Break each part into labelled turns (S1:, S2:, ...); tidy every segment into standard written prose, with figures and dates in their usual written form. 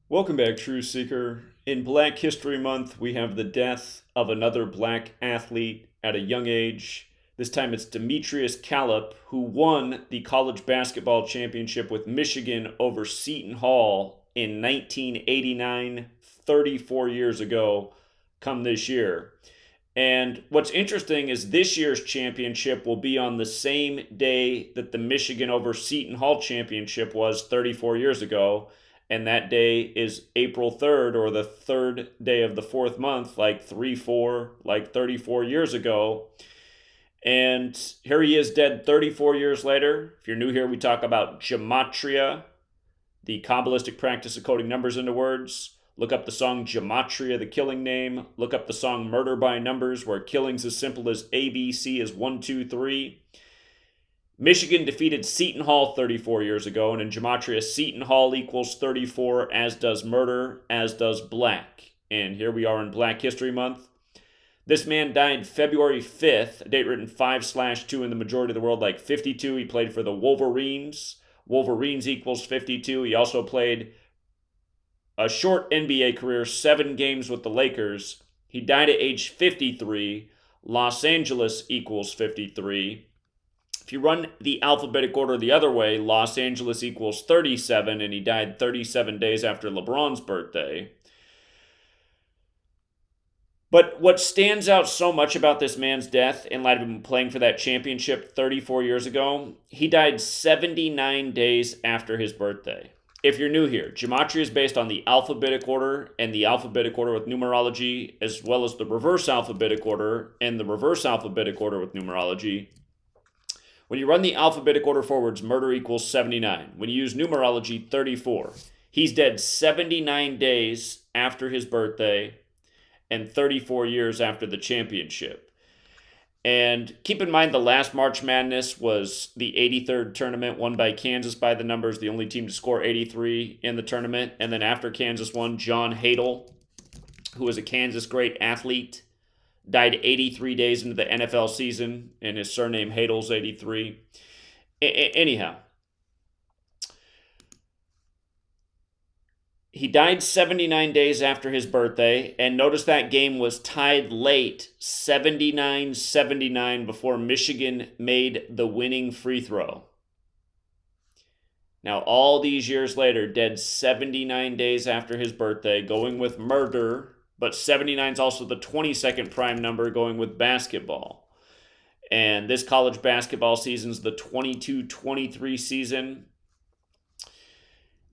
S1: Welcome back, True Seeker. In Black History Month, we have the death of another black athlete at a young age. This time it's Demetrius Calip, who won the college basketball championship with Michigan over Seton Hall in 1989, 34 years ago, come this year. And what's interesting is this year's championship will be on the same day that the Michigan over Seton Hall championship was 34 years ago. And that day is April 3rd, or the third day of the fourth month, like 34 years ago. And here he is dead 34 years later. If you're new here, we talk about gematria, the Kabbalistic practice of coding numbers into words. Look up the song Gematria, the killing name. Look up the song Murder by Numbers, where killing's as simple as ABC is 1, 2, 3. Michigan defeated Seton Hall 34 years ago, and in Gematria, Seton Hall equals 34, as does murder, as does black. And here we are in Black History Month. This man died February 5th, a date written 5/2 in the majority of the world, like 52. He played for the Wolverines. Wolverines equals 52. He also played a short NBA career, 7 games with the Lakers. He died at age 53. Los Angeles equals 53. If you run the alphabetic order the other way, Los Angeles equals 37, and he died 37 days after LeBron's birthday. But what stands out so much about this man's death, in light of him playing for that championship 34 years ago, he died 79 days after his birthday. If you're new here, gematria is based on the alphabetic order and the alphabetic order with numerology, as well as the reverse alphabetic order and the reverse alphabetic order with numerology. When you run the alphabetic order forwards, murder equals 79. When you use numerology, 34. He's dead 79 days after his birthday and 34 years after the championship. And keep in mind, the last March Madness was the 83rd tournament, won by Kansas by the numbers, the only team to score 83 in the tournament. And then after Kansas won, John Hadel, who was a Kansas great athlete, died 83 days into the NFL season, and his surname Hadel's 83. Anyhow, he died 79 days after his birthday, and notice that game was tied late, 79-79, before Michigan made the winning free throw. Now, all these years later, dead 79 days after his birthday, going with murder, but 79 is also the 22nd prime number, going with basketball. And this college basketball season is the 22-23 season.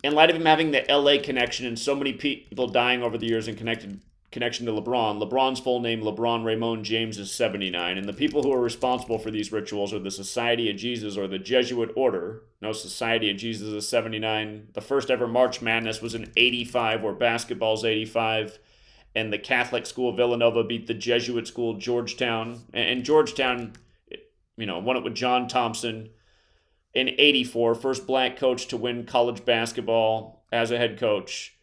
S1: In light of him having the LA connection and so many people dying over the years in connection to LeBron's full name, LeBron Raymond James, is 79. And the people who are responsible for these rituals are the Society of Jesus, or the Jesuit Order. No, Society of Jesus is 79. The first ever March Madness was in 85, where basketball's 85. And the Catholic school Villanova beat the Jesuit school Georgetown. And Georgetown, won it with John Thompson in 84, first black coach to win college basketball as a head coach.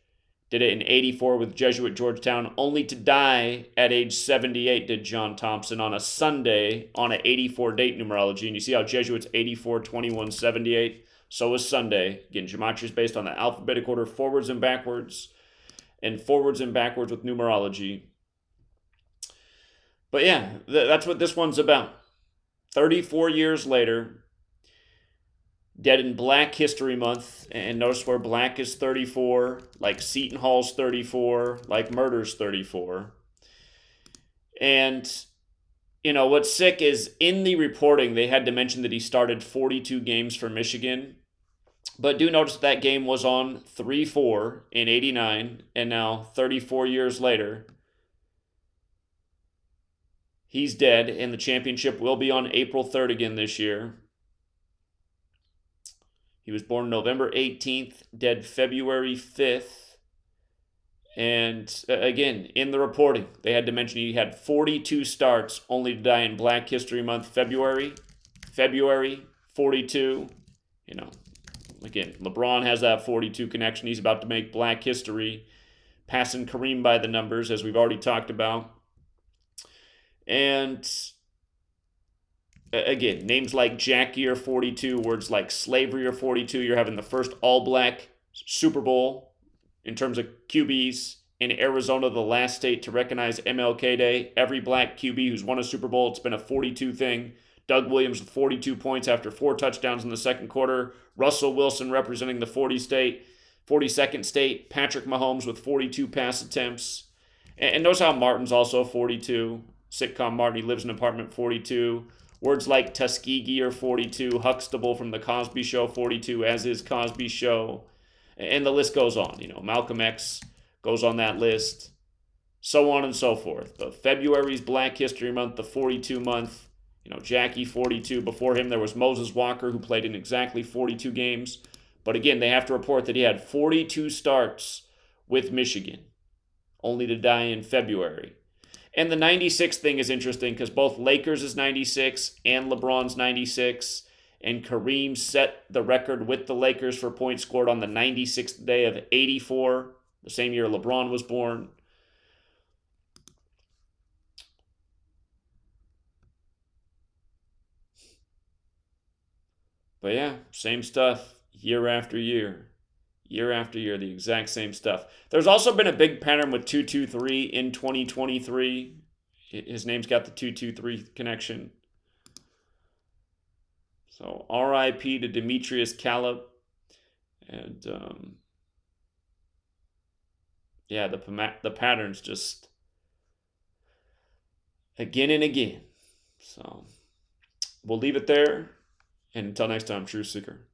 S1: Did it in 84 with Jesuit Georgetown, only to die at age 78, did John Thompson, on a Sunday on an 84 date numerology. And you see how Jesuit's 84, 21, 78? So is Sunday. Again, gematria is based on the alphabetic order, forwards and backwards with numerology. But yeah, that's what this one's about. 34 years later, dead in Black History Month, and notice where black is 34, like Seton Hall's 34, like murder's 34. And, what's sick is in the reporting, they had to mention that he started 42 games for Michigan. But do notice that game was on 3-4 in 89, and now 34 years later, he's dead, and the championship will be on April 3rd again this year. He was born November 18th, dead February 5th. And again, in the reporting, they had to mention he had 42 starts, only to die in Black History Month, February 42. Again, LeBron has that 42 connection. He's about to make Black history, passing Kareem by the numbers, as we've already talked about. And again, names like Jackie are 42, words like slavery are 42. You're having the first all-black Super Bowl in terms of QBs. In Arizona, the last state to recognize MLK Day, every black QB who's won a Super Bowl, it's been a 42 thing. Doug Williams with 42 points after 4 touchdowns in the second quarter. Russell Wilson representing the 42nd state. Patrick Mahomes with 42 pass attempts. And notice how Martin's also 42. Sitcom Martin, he lives in apartment 42. Words like Tuskegee are 42. Huxtable from the Cosby Show 42, as is Cosby Show. And the list goes on. Malcolm X goes on that list. So on and so forth. But February's Black History Month, the 42 month. Jackie 42. Before him, there was Moses Walker, who played in exactly 42 games. But again, they have to report that he had 42 starts with Michigan, only to die in February. And the 96 thing is interesting because both Lakers is 96 and LeBron's 96. And Kareem set the record with the Lakers for points scored on the 96th day of 84, the same year LeBron was born. But yeah, same stuff year after year. Year after year, the exact same stuff. There's also been a big pattern with 223 in 2023. His name's got the 223 connection. So RIP to Demetrius Calip. And yeah, the pattern's just again and again. So we'll leave it there. And until next time, Truth Seeker.